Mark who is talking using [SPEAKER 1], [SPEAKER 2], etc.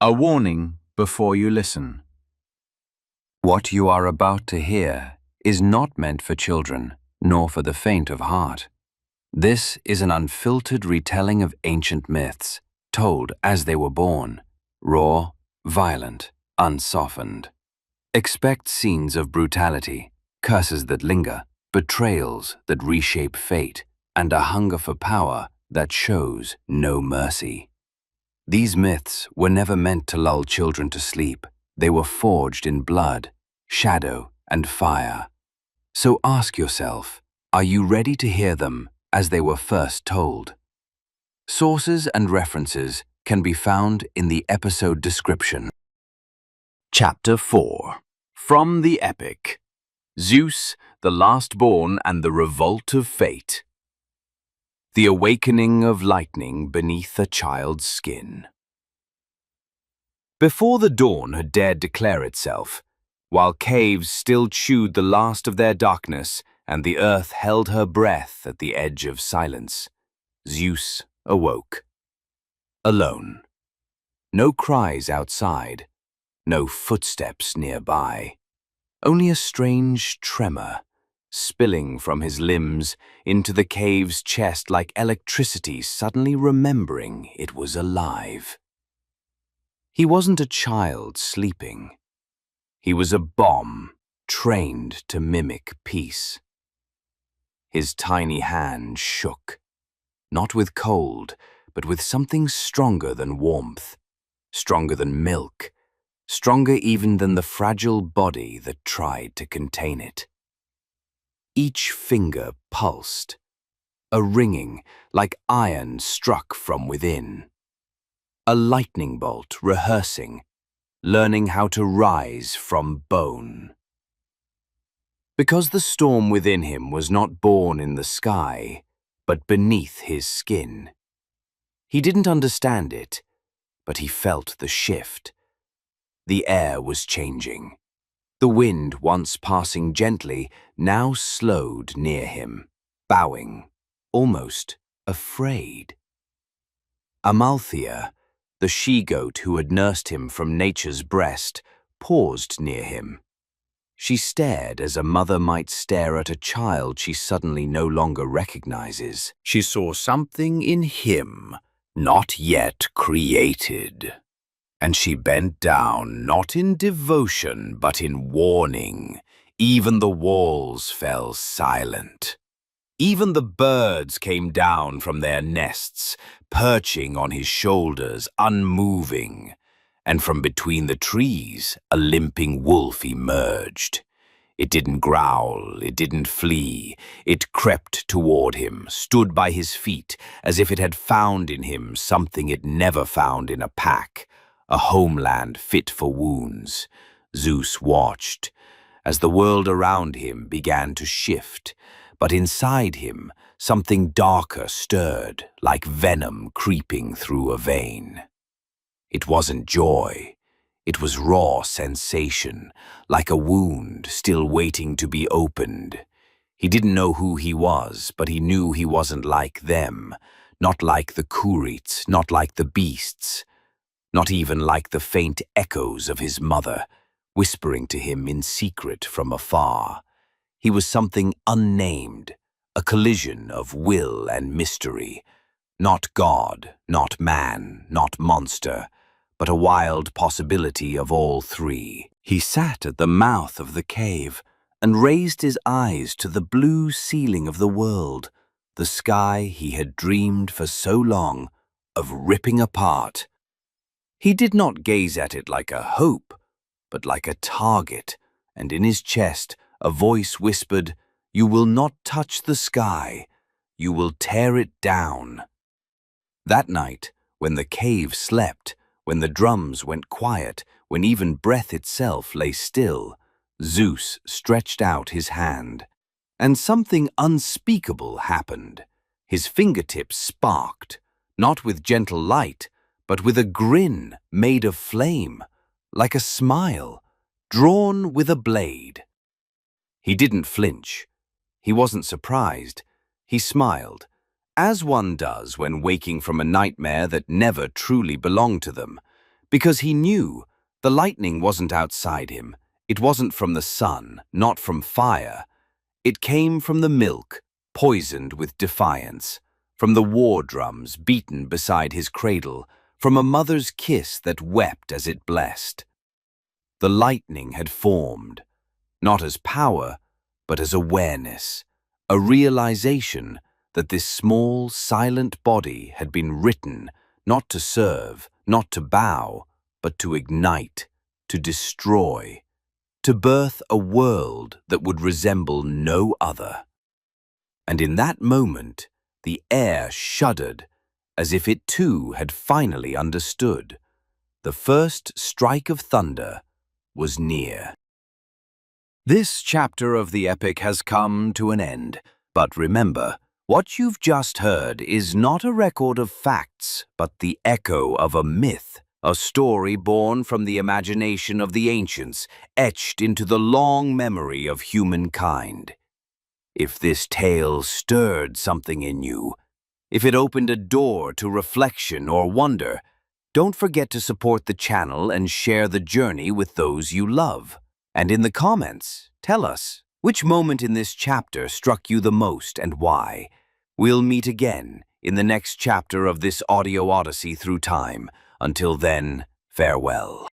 [SPEAKER 1] A warning before you listen.
[SPEAKER 2] What you are about to hear is not meant for children, nor for the faint of heart. This is an unfiltered retelling of ancient myths, told as they were born, raw, violent, unsoftened. Expect scenes of brutality, curses that linger, betrayals that reshape fate, and a hunger for power that shows no mercy. These myths were never meant to lull children to sleep. They were forged in blood, shadow, and fire. So ask yourself, are you ready to hear them as they were first told? Sources and references can be found in the episode description.
[SPEAKER 1] Chapter 4. From the Epic. Zeus, the Last-Born and the Revolt of Fate. The awakening of lightning beneath a child's skin. Before the dawn had dared declare itself, while caves still chewed the last of their darkness and the earth held her breath at the edge of silence, Zeus awoke. Alone. No cries outside, no footsteps nearby. Only a strange tremor, spilling from his limbs into the cave's chest like electricity suddenly remembering it was alive. He wasn't a child sleeping. He was a bomb trained to mimic peace. His tiny hand shook, not with cold, but with something stronger than warmth, stronger than milk, stronger even than the fragile body that tried to contain it. Each finger pulsed, a ringing like iron struck from within. A lightning bolt rehearsing, learning how to rise from bone. Because the storm within him was not born in the sky, but beneath his skin. He didn't understand it, but he felt the shift. The air was changing. The wind, once passing gently, now slowed near him, bowing, almost afraid. Amalthea, the she-goat who had nursed him from nature's breast, paused near him. She stared as a mother might stare at a child she suddenly no longer recognizes. She saw something in him, not yet created. And she bent down, not in devotion, but in warning. Even the walls fell silent. Even the birds came down from their nests, perching on his shoulders, unmoving. And from between the trees, a limping wolf emerged. It didn't growl, it didn't flee. It crept toward him, stood by his feet, as if it had found in him something it never found in a pack. A homeland fit for wounds. Zeus watched, as the world around him began to shift, but inside him something darker stirred, like venom creeping through a vein. It wasn't joy. It was raw sensation, like a wound still waiting to be opened. He didn't know who he was, but he knew he wasn't like them, not like the Kurites, not like the beasts. Not even like the faint echoes of his mother, whispering to him in secret from afar. He was something unnamed, a collision of will and mystery. Not God, not man, not monster, but a wild possibility of all three. He sat at the mouth of the cave and raised his eyes to the blue ceiling of the world, the sky he had dreamed for so long of ripping apart. He did not gaze at it like a hope, but like a target, and in his chest a voice whispered, "You will not touch the sky, you will tear it down." That night, when the cave slept, when the drums went quiet, when even breath itself lay still, Zeus stretched out his hand, and something unspeakable happened. His fingertips sparked, not with gentle light, but with a grin made of flame, like a smile, drawn with a blade. He didn't flinch. He wasn't surprised. He smiled, as one does when waking from a nightmare that never truly belonged to them, Because he knew the lightning wasn't outside him. It wasn't from the sun, not from fire. It came from the milk, poisoned with defiance, from the war drums beaten beside his cradle, from a mother's kiss that wept as it blessed. The lightning had formed, not as power, but as awareness, a realization that this small, silent body had been written not to serve, not to bow, but to ignite, to destroy, to birth a world that would resemble no other. And in that moment, the air shuddered, as if it too had finally understood. The first strike of thunder was near. This chapter of the epic has come to an end, but remember, what you've just heard is not a record of facts, but the echo of a myth, a story born from the imagination of the ancients, etched into the long memory of humankind. If this tale stirred something in you, if it opened a door to reflection or wonder, don't forget to support the channel and share the journey with those you love. And in the comments, tell us which moment in this chapter struck you the most and why. We'll meet again in the next chapter of this audio odyssey through time. Until then, farewell.